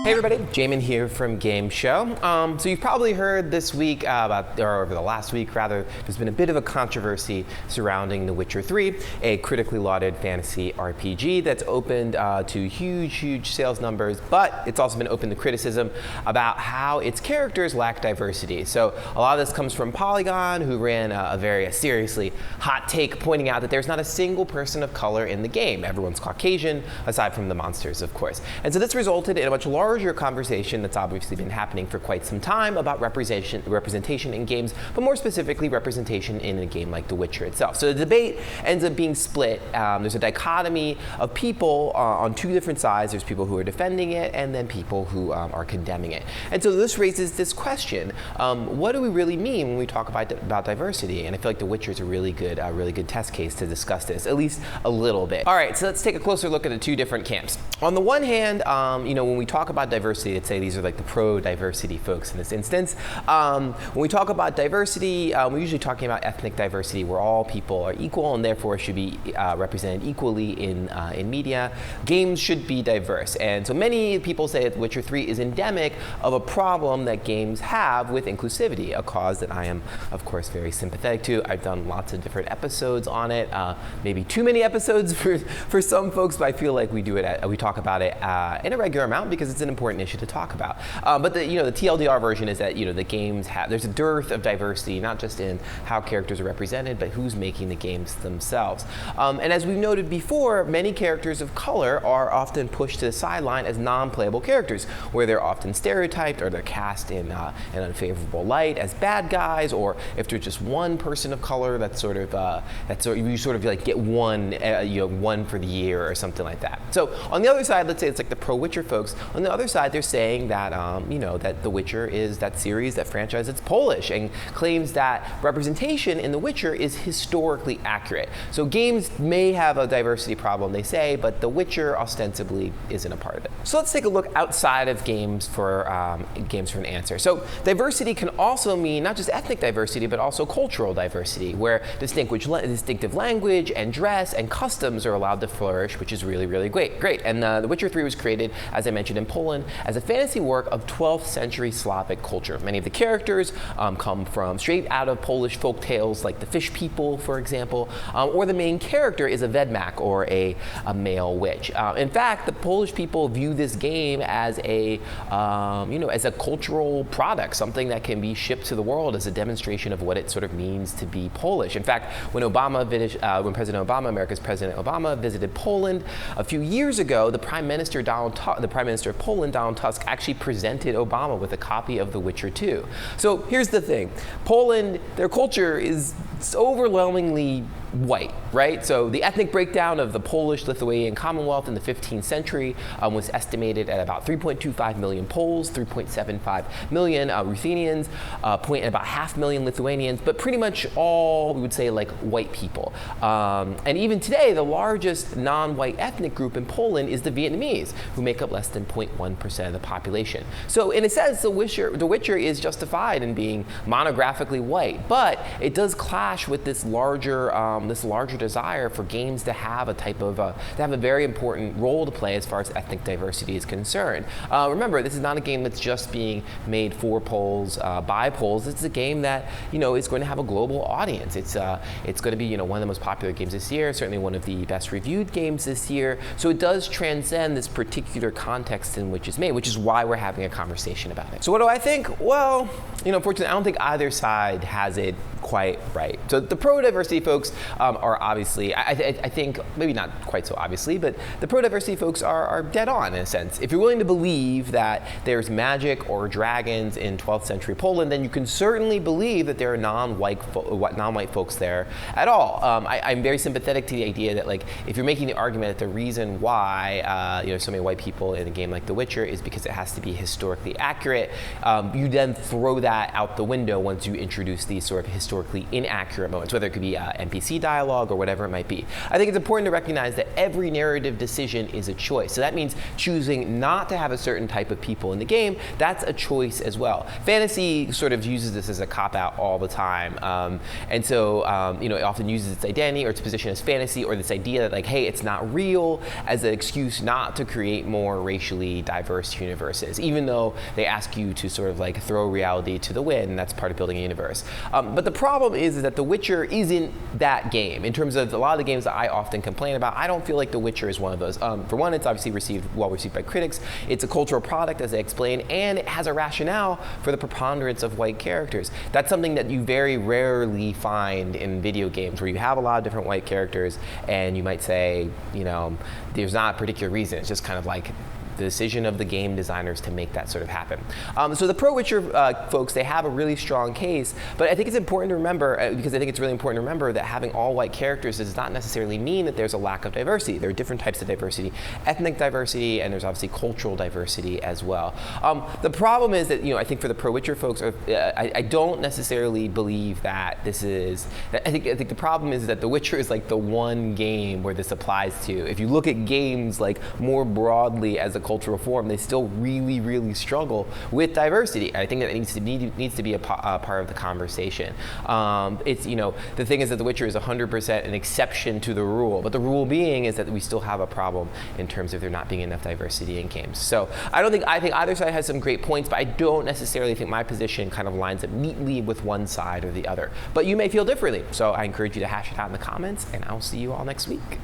Hey everybody, Jamin here from Game Show. So you've probably heard this week or over the last week rather, there's been a bit of a controversy surrounding The Witcher 3, a critically lauded fantasy RPG that's opened to huge sales numbers, but it's also been open to criticism about how its characters lack diversity. So a lot of this comes from Polygon, who ran a very seriously hot take pointing out that there's not a single person of color in the game. Everyone's Caucasian, aside from the monsters, of course. And so this resulted in a much larger conversation that's obviously been happening for quite some time about representation in games, but more specifically representation in a game like The Witcher itself. So the debate ends up being split. There's a dichotomy of people on two different sides. There's people who are defending it and then people who are condemning it. And so this raises this question, what do we really mean when we talk about diversity? And I feel like The Witcher is a really good test case to discuss this, at least a little bit. All right, so let's take a closer look at the two different camps. On the one hand, when we talk about diversity, let's say these are like the pro-diversity folks in this instance. When we talk about diversity, we're usually talking about ethnic diversity, where all people are equal and therefore should be represented equally in media. Games should be diverse, and so many people say that The Witcher 3 is endemic of a problem that games have with inclusivity, a cause that I am, of course, very sympathetic to. I've done lots of different episodes on it, maybe too many episodes for some folks, but I feel like we talk about it in a regular amount because it's an important issue to talk about. But the TLDR version is that the games there's a dearth of diversity, not just in how characters are represented, but who's making the games themselves. And as we've noted before, many characters of color are often pushed to the sideline as non-playable characters, where they're often stereotyped or they're cast in an unfavorable light as bad guys, or if there's just one person of color you get one for the year or something like that. So on the other side, let's say it's like the pro-Witcher folks. On the other side, they're saying that that The Witcher is that series, that franchise, it's Polish, and claims that representation in The Witcher is historically accurate. So games may have a diversity problem, they say, but The Witcher ostensibly isn't a part of it. So let's take a look outside of games for an answer. So diversity can also mean not just ethnic diversity, but also cultural diversity, where distinctive language and dress and customs are allowed to flourish, which is really great. And The Witcher 3 was created, as I mentioned, in Poland as a fantasy work of 12th century Slavic culture. Many of the characters come from straight out of Polish folk tales like the Fish People, for example, or the main character is a Vedmak, or a male witch. In fact, the Polish people view this game as a cultural product, something that can be shipped to the world as a demonstration of what it sort of means to be Polish. In fact, when America's President Obama visited Poland a few years ago, the Prime Minister of Poland, Donald Tusk, actually presented Obama with a copy of The Witcher 2. So here's the thing. Poland, their culture is overwhelmingly white, right? So the ethnic breakdown of the Polish-Lithuanian Commonwealth in the 15th century was estimated at about 3.25 million Poles, 3.75 million Ruthenians, about 500,000 Lithuanians, but pretty much all, we would say, like white people. And even today, the largest non-white ethnic group in Poland is the Vietnamese, who make up less than 0.1% of the population. So in a sense, The Witcher is justified in being monographically white, but it does clash with this larger desire for games to have a very important role to play as far as ethnic diversity is concerned. Remember, this is not a game that's just being made for Poles, by Poles. It's a game that is going to have a global audience. It's going to be one of the most popular games this year, certainly one of the best reviewed games this year. So it does transcend this particular context in which it's made, which is why we're having a conversation about it. So what do I think? Well, unfortunately, I don't think either side has it quite right. So the pro-diversity folks are obviously, I think, maybe not quite so obviously, but the pro-diversity folks are dead on in a sense. If you're willing to believe that there's magic or dragons in 12th century Poland, then you can certainly believe that there are non-white folks there at all. I'm very sympathetic to the idea that, like, if you're making the argument that the reason why so many white people in a game like The Witcher is because it has to be historically accurate, you then throw that out the window once you introduce these sort of historically inaccurate moments, whether it could be NPC dialogue or whatever it might be. I think it's important to recognize that every narrative decision is a choice. So that means choosing not to have a certain type of people in the game, that's a choice as well. Fantasy sort of uses this as a cop-out all the time. And so, it often uses its identity or its position as fantasy, or this idea that, like, hey, it's not real, as an excuse not to create more racially diverse universes, even though they ask you to sort of like throw reality to the wind, and that's part of building a universe. But the problem is that The Witcher isn't that game. In terms of a lot of the games that I often complain about, I don't feel like The Witcher is one of those. For one, it's obviously well received by critics. It's a cultural product, as I explained, and it has a rationale for the preponderance of white characters. That's something that you very rarely find in video games, where you have a lot of different white characters, and you might say, there's not a particular reason. It's just kind of like the decision of the game designers to make that sort of happen. So the pro-Witcher folks, they have a really strong case, but I think it's important to remember, because I think it's really important to remember that having all white characters does not necessarily mean that there's a lack of diversity. There are different types of diversity, ethnic diversity, and there's obviously cultural diversity as well. The problem is that, I think for the pro-Witcher folks, I don't necessarily believe that this is, I think the problem is that The Witcher is like the one game where this applies to. If you look at games like more broadly as a cultural form, they still really, really struggle with diversity. I think that it needs to be a part of the conversation. It's, the thing is that The Witcher is 100% an exception to the rule, but the rule being is that we still have a problem in terms of there not being enough diversity in games. So I think either side has some great points, but I don't necessarily think my position kind of lines up neatly with one side or the other. But you may feel differently, so I encourage you to hash it out in the comments, and I'll see you all next week.